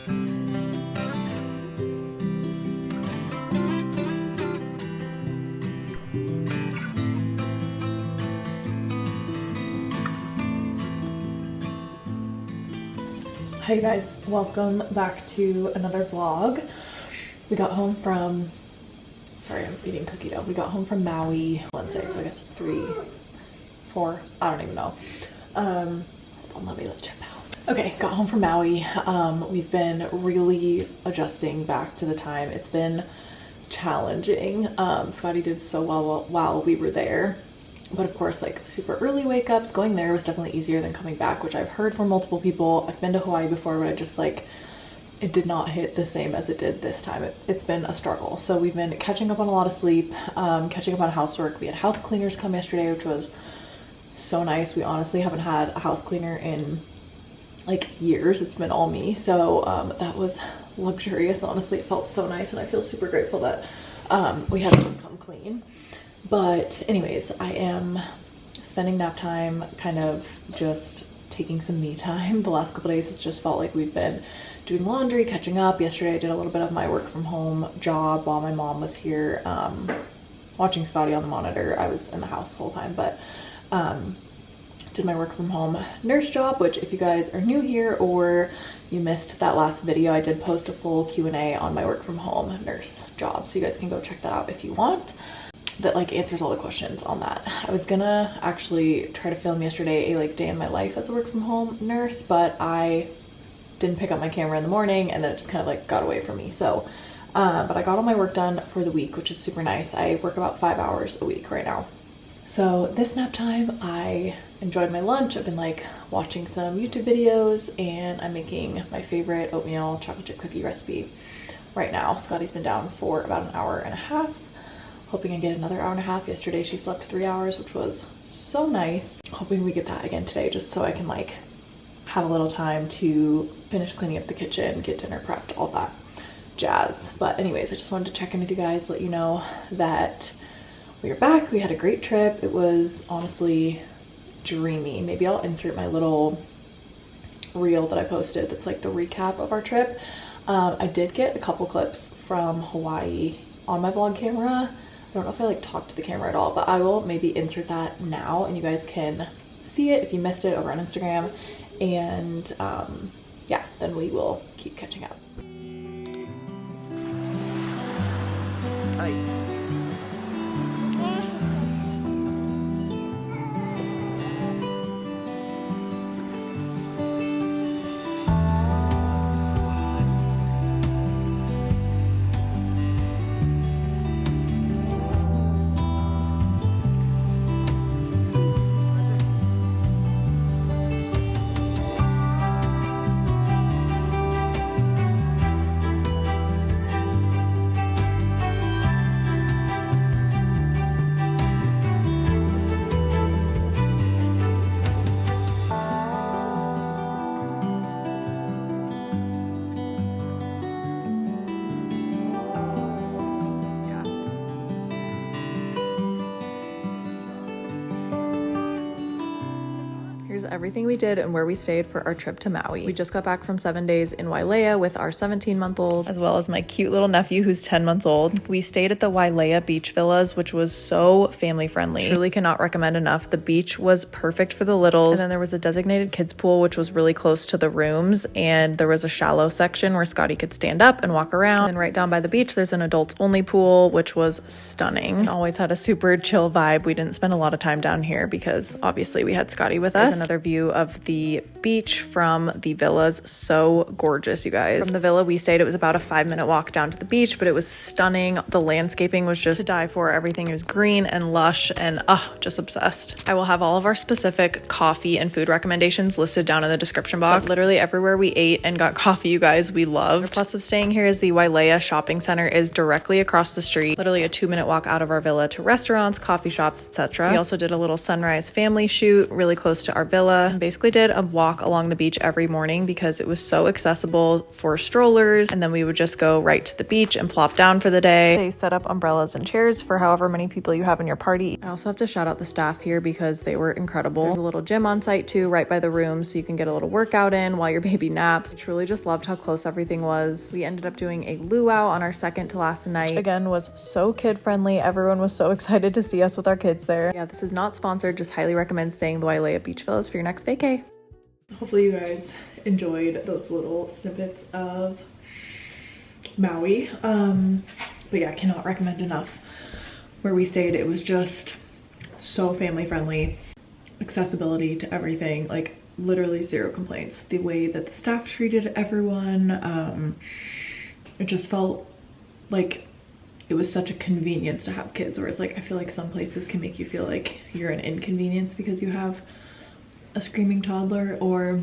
Hey guys, welcome back to another vlog. We got home from, sorry, I'm eating cookie dough. We got home from Maui Wednesday, so I guess 3, 4, I don't even know. Hold on, let me check out. Okay, got home from Maui. We've been really adjusting back to the time. It's been challenging. Scotty did so well while we were there. But of course, like super early wake ups, going there was definitely easier than coming back, which I've heard from multiple people. I've been to Hawaii before, but I just like, it did not hit the same as it did this time. It's been a struggle. So we've been catching up on a lot of sleep, catching up on housework. We had house cleaners come yesterday, which was so nice. We honestly haven't had a house cleaner in like years. It's been all me. So that was luxurious. Honestly, it felt so nice, and I feel super grateful that we had them come clean. But anyways, I am spending nap time, kind of just taking some me time. The last couple days, it's just felt like we've been doing laundry, catching up. Yesterday I did a little bit of my work from home job while my mom was here watching Scotty on the monitor. I was in the house the whole time, but did my work from home nurse job, which if you guys are new here or you missed that last video, I did post a full Q&A on my work from home nurse job, so you guys can go check that out if you want. That like answers all the questions on that. I was gonna actually try to film yesterday a like day in my life as a work from home nurse, but I didn't pick up my camera in the morning, and then it just kind of like got away from me. So but I got all my work done for the week, which is super nice. I work about 5 hours a week right now. So this nap time, I enjoyed my lunch. I've been like watching some YouTube videos, and I'm making my favorite oatmeal chocolate chip cookie recipe right now. Scotty's been down for about an hour and a half. Hoping I get another hour and a half. Yesterday she slept 3 hours, which was so nice. Hoping we get that again today, just so I can like have a little time to finish cleaning up the kitchen, get dinner prepped, all that jazz. But anyways, I just wanted to check in with you guys, let you know that we are back. We had a great trip. It was honestly dreamy. Maybe I'll insert my little reel that I posted that's like the recap of our trip. I did get a couple clips from Hawaii on my vlog camera. I don't know if I like talked to the camera at all, but I will maybe insert that now and you guys can see it if you missed it over on Instagram. And yeah, then we will keep catching up. Hi. Everything we did and where we stayed for our trip to Maui. We just got back from 7 days in Wailea with our 17-month-old, as well as my cute little nephew who's 10 months old. We stayed at the Wailea beach villas, which was so family friendly. Truly cannot recommend enough. The beach was perfect for the littles, and then there was a designated kids pool, which was really close to the rooms, and there was a shallow section where Scotty could stand up and walk around. And right down by the beach, there's an adults only pool, which was stunning. Always had a super chill vibe. We didn't spend a lot of time down here because obviously we had Scotty with us. There's another view of the beach from the villas. So gorgeous, you guys. From the villa we stayed, it was about a 5-minute walk down to the beach, but it was stunning. The landscaping was just to die for. Everything is green and lush, and just obsessed. I will have all of our specific coffee and food recommendations listed down in the description box. But literally everywhere we ate and got coffee, you guys, we loved. The plus of staying here is the Wailea shopping center is directly across the street, literally a 2-minute walk out of our villa to restaurants, coffee shops, etc. We also did a little sunrise family shoot really close to our villa. umbrella and basically did a walk along the beach every morning because it was so accessible for strollers. And then we would just go right to the beach and plop down for the day. They set up umbrellas and chairs for however many people you have in your party. I also have to shout out the staff here because they were incredible. There's a little gym on site too, right by the room, so you can get a little workout in while your baby naps. I truly just loved how close everything was. We ended up doing a luau on our second to last night. Again, was so kid friendly. Everyone was so excited to see us with our kids there. Yeah, this is not sponsored, just highly recommend staying the Wailea Beach Villas for your next vacay. Hopefully you guys enjoyed those little snippets of Maui. But yeah, I cannot recommend enough where we stayed. It was just so family friendly, accessibility to everything, like literally zero complaints. The way that the staff treated everyone, it just felt like it was such a convenience to have kids, whereas like I feel like some places can make you feel like you're an inconvenience because you have a screaming toddler or,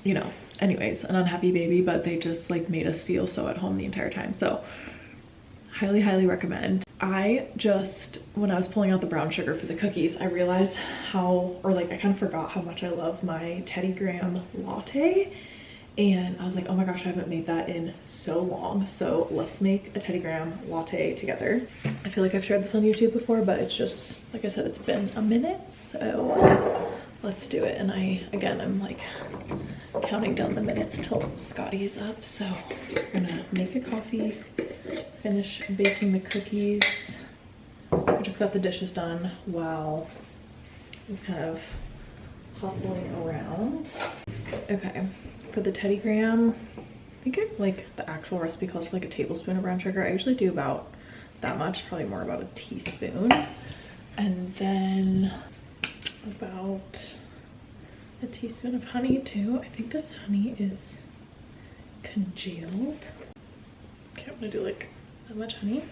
you know, anyways, an unhappy baby, but they just like made us feel so at home the entire time. So highly recommend. I just, when I was pulling out the brown sugar for the cookies, I realized how, or like I kind of forgot how much I love my Teddygram latte. And I was like, oh my gosh, I haven't made that in so long. So let's make a Teddygram latte together. I feel like I've shared this on YouTube before, but it's just, like I said, it's been a minute. So let's do it. And I'm like counting down the minutes till Scotty's up. So we're gonna make a coffee, finish baking the cookies. I just got the dishes done while I was kind of hustling around. Okay. For the Teddygram, I think like the actual recipe calls for like a tablespoon of brown sugar. I usually do about that much, probably more about a teaspoon. And then about a teaspoon of honey too. I think this honey is congealed. Okay, I'm gonna do like that much honey.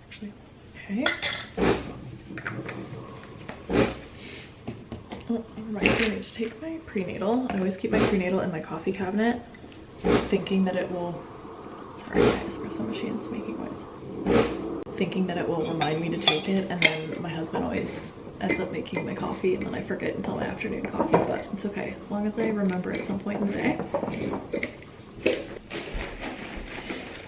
Actually, okay. Oh, right, I need to take my prenatal. I always keep my prenatal in my coffee cabinet, thinking that it will, sorry, my espresso machine's making noise. Thinking that it will remind me to take it, and then my husband always ends up making my coffee, and then I forget until my afternoon coffee, but it's okay, as long as I remember at some point in the day.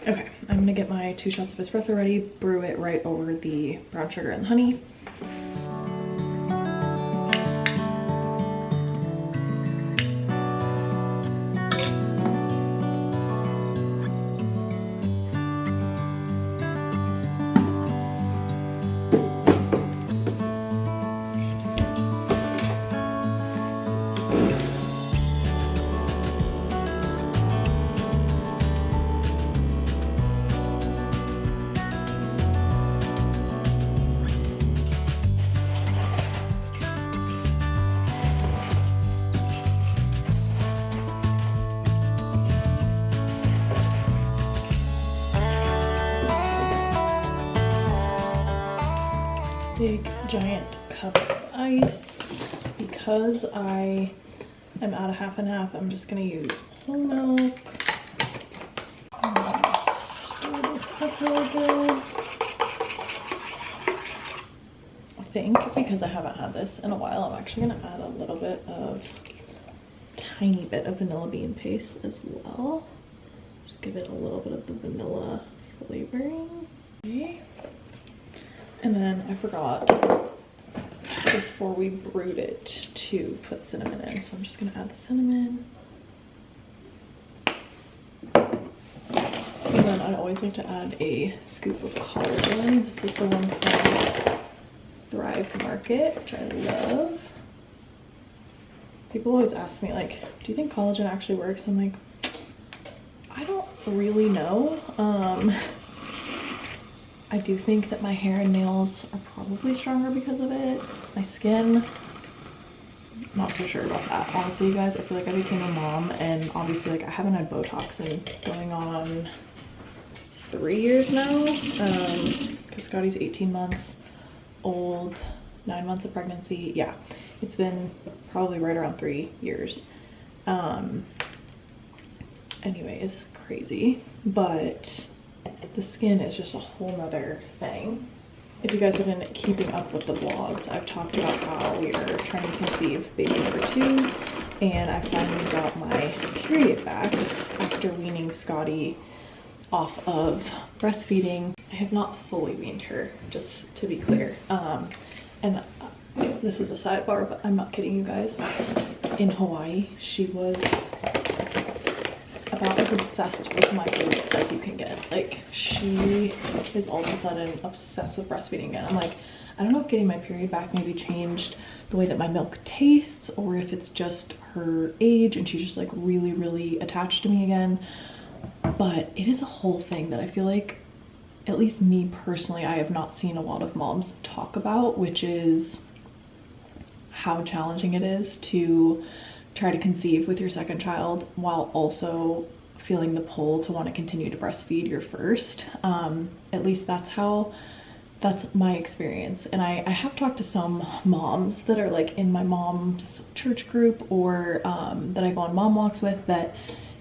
Okay, I'm gonna get my 2 shots of espresso ready, brew it right over the brown sugar and honey. Big giant cup of ice. Because I am at a half and half, I'm just gonna use whole milk. I'm gonna stir this up really good. I think because I haven't had this in a while, I'm actually gonna add a little bit of, tiny bit of vanilla bean paste as well. Just give it a little bit of the vanilla flavoring. Okay. And then I forgot before we brewed it to put cinnamon in, so I'm just gonna add the cinnamon. And then I always like to add a scoop of collagen. This is the one from Thrive Market, which I love. People always ask me like, do you think collagen actually works? I'm like, I don't really know. I do think that my hair and nails are probably stronger because of it. My skin, not so sure about that. Honestly, you guys, I feel like I became a mom, and obviously like I haven't had Botox in going on 3 years now, because Scotty's 18 months old, 9 months of pregnancy. Yeah, it's been probably right around 3 years. Anyways, crazy, but the skin is just a whole nother thing. if you guys have been keeping up with the vlogs, I've talked about how we are trying to conceive baby number 2, and I finally got my period back after weaning Scotty off of breastfeeding. I have not fully weaned her, just to be clear. And this is a sidebar, but I'm not kidding you guys. In Hawaii, she was about as obsessed with my boobs as you can get. Like, she is all of a sudden obsessed with breastfeeding again. I'm like, I don't know if getting my period back maybe changed the way that my milk tastes, or if it's just her age and she's just like really, really attached to me again. But it is a whole thing that I feel like, at least me personally, I have not seen a lot of moms talk about, which is how challenging it is to try to conceive with your second child while also feeling the pull to want to continue to breastfeed your first. At least that's my experience. And I have talked to some moms that are like in my mom's church group, or that I go on mom walks with, that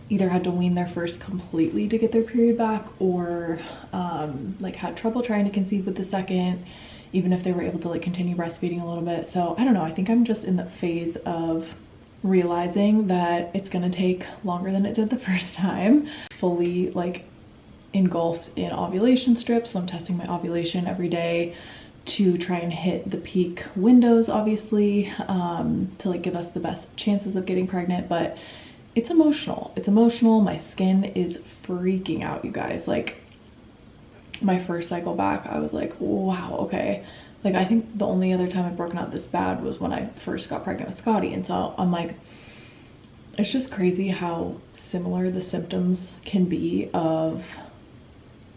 either had to wean their first completely to get their period back, or like had trouble trying to conceive with the second, even if they were able to like continue breastfeeding a little bit. So I don't know, I think I'm just in the phase of realizing that it's gonna take longer than it did the first time. Fully like engulfed in ovulation strips, so I'm testing my ovulation every day to try and hit the peak windows, obviously, to like give us the best chances of getting pregnant. But it's emotional. It's emotional. My skin is freaking out, you guys. Like, my first cycle back, I was like, wow, okay. Like, I think the only other time I've broken out this bad was when I first got pregnant with Scotty. And so I'm like, it's just crazy how similar the symptoms can be of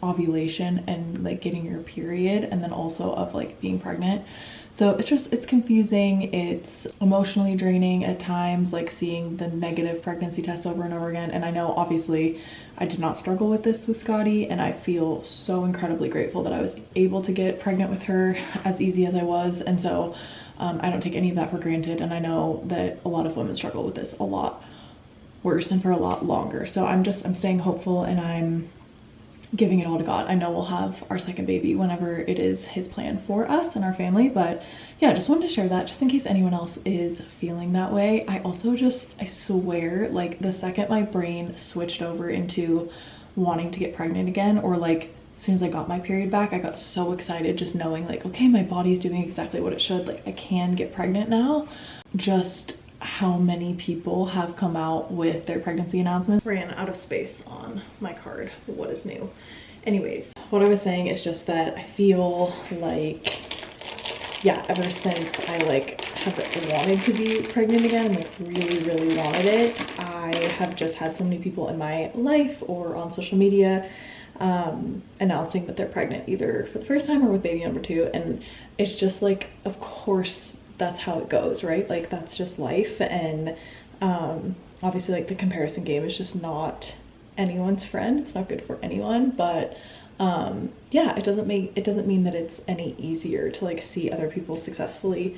ovulation and like getting your period, and then also of like being pregnant. So it's confusing, it's emotionally draining at times, like seeing the negative pregnancy tests over and over again. And I know obviously I did not struggle with this with Scotty, and I feel so incredibly grateful that I was able to get pregnant with her as easy as I was. And so I don't take any of that for granted, and I know that a lot of women struggle with this a lot worse and for a lot longer. So I'm staying hopeful, and I'm giving it all to God. I know we'll have our second baby whenever it is his plan for us and our family. But yeah, I just wanted to share that just in case anyone else is feeling that way. I also I swear, like the second my brain switched over into wanting to get pregnant again, or like as soon as I got my period back, I got so excited just knowing like, okay, my body's doing exactly what it should. Like, I can get pregnant now. Just how many people have come out with their pregnancy announcements. Ran out of space on my card for what is new. Anyways, what I was saying is just that I feel like, yeah, ever since I like have wanted to be pregnant again and like really, really wanted it, I have just had so many people in my life or on social media announcing that they're pregnant, either for the first time or with baby number 2. And it's just like, of course, that's how it goes, right? Like, that's just life. And obviously like the comparison game is just not anyone's friend. It's not good for anyone. But yeah, it doesn't mean that it's any easier to like see other people successfully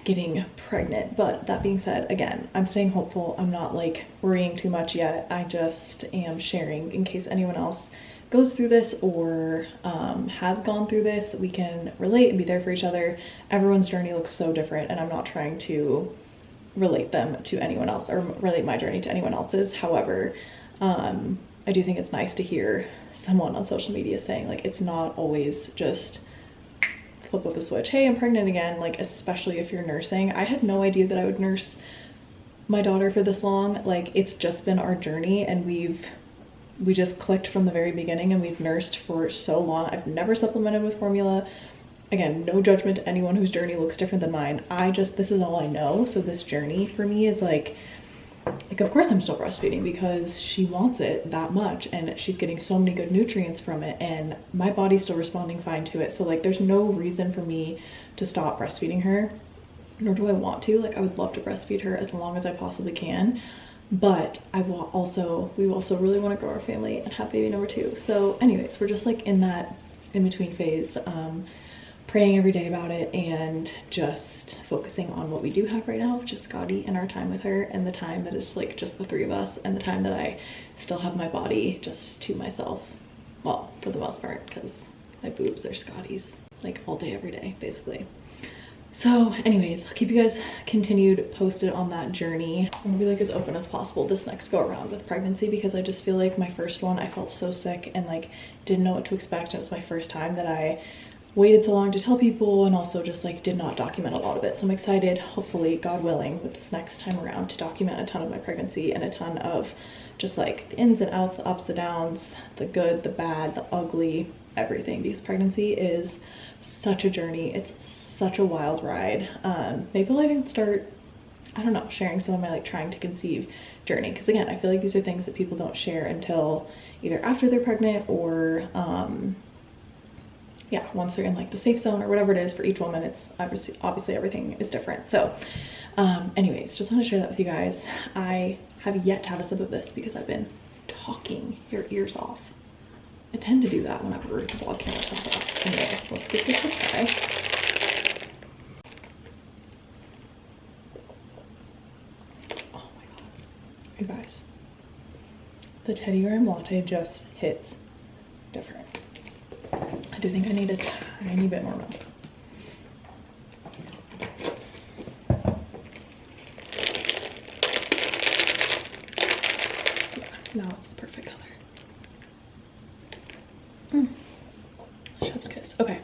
getting pregnant. But that being said, again, I'm staying hopeful. I'm not like worrying too much yet. I just am sharing in case anyone else goes through this or has gone through this. We can relate and be there for each other. Everyone's journey looks so different, and I'm not trying to relate them to anyone else or relate my journey to anyone else's. However, I do think it's nice to hear someone on social media saying like, it's not always just flip of a switch, hey, I'm pregnant again. Like, especially if you're nursing. I had no idea that I would nurse my daughter for this long. Like, it's just been our journey, and we just clicked from the very beginning, and we've nursed for so long. I've never supplemented with formula. Again, no judgment to anyone whose journey looks different than mine. This is all I know. So this journey for me is like of course I'm still breastfeeding because she wants it that much, and she's getting so many good nutrients from it, and my body's still responding fine to it. So like, there's no reason for me to stop breastfeeding her, nor do I want to. Like, I would love to breastfeed her as long as I possibly can. But we also really want to grow our family and have baby number 2. So anyways, we're just like in that in-between phase, praying every day about it, and just focusing on what we do have right now, which is Scotty and our time with her, and the time that is like just the 3 of us, and the time that I still have my body just to myself. Well, for the most part, because my boobs are Scotty's like all day, every day, basically. So anyways, I'll keep you guys continued posted on that journey. I'm gonna be like as open as possible this next go around with pregnancy, because I just feel like my first one, I felt so sick and like didn't know what to expect. It was my first time that I waited so long to tell people, and also just like did not document a lot of it. So I'm excited, hopefully, God willing, with this next time around to document a ton of my pregnancy and a ton of just like the ins and outs, the ups, the downs, the good, the bad, the ugly, everything, because pregnancy is such a journey. It's such a wild ride. Maybe I'll even start, I don't know, sharing some of my like trying to conceive journey, because again, I feel like these are things that people don't share until either after they're pregnant or yeah, once they're in like the safe zone or whatever it is. For each woman, it's obviously everything is different. So anyways, just want to share that with you guys. I have yet to have a sip of this because I've been talking your ears off. I tend to do that whenever the vlog camera sets up. Anyways, let's give this a try. You guys, the Teddygram latte just hits different. I do think I need a tiny bit more milk. Yeah, now it's the perfect color. Chef's kiss. Okay.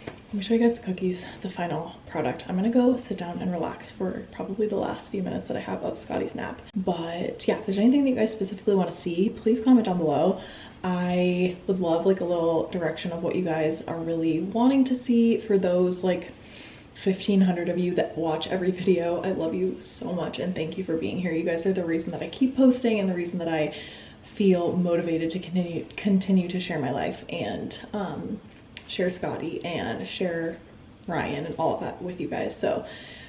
Let me show you guys the cookies, the final product. I'm gonna go sit down and relax for probably the last few minutes that I have of Scotty's nap. But yeah, if there's anything that you guys specifically want to see, please comment down below. I would love like a little direction of what you guys are really wanting to see. For those like 1,500 of you that watch every video, I love you so much and thank you for being here. You guys are the reason that I keep posting and the reason that I feel motivated to continue to share my life and share Scotty and share Ryan and all of that with you guys. So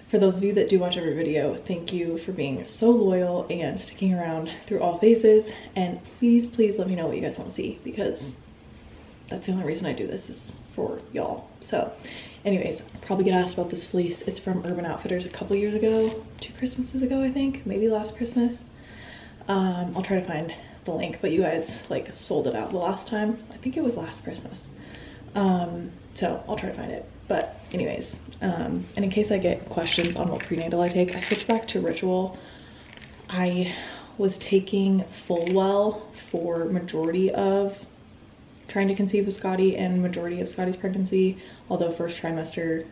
for those of you that do watch every video, thank you for being so loyal and sticking around through all phases. And please, please let me know what you guys want to see, because that's the only reason I do this, is for y'all. So anyways, I'll probably get asked about this fleece. It's from Urban Outfitters a couple years ago, 2 Christmases ago, I think, maybe last Christmas. I'll try to find the link, but you guys like sold it out the last time. I think it was last Christmas. So I'll try to find it. But anyways, and in case I get questions on what prenatal I take, I switched back to Ritual. I was taking Fullwell for majority of trying to conceive with Scotty and majority of Scotty's pregnancy, although first trimester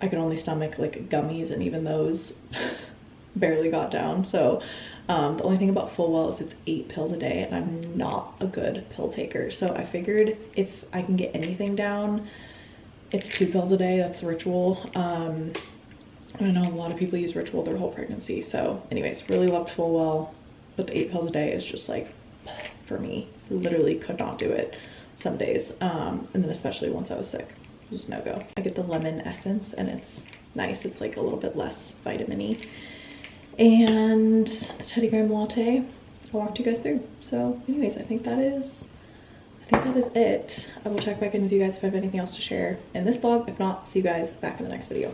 I could only stomach like gummies, and even those barely got down. So the only thing about Fullwell is it's 8 pills a day, and I'm not a good pill taker. So I figured if I can get anything down, it's 2 pills a day. That's Ritual. I know a lot of people use Ritual their whole pregnancy. So anyways, really loved Fullwell, but the 8 pills a day is just like, for me, literally could not do it some days. And then especially once I was sick, just no go. I get the lemon essence and it's nice. It's like a little bit less vitamin-y. And the Teddygram latte I walked you guys through. So anyways, I think that is it. I will check back in with you guys if I have anything else to share in this vlog. If not, see you guys back in the next video.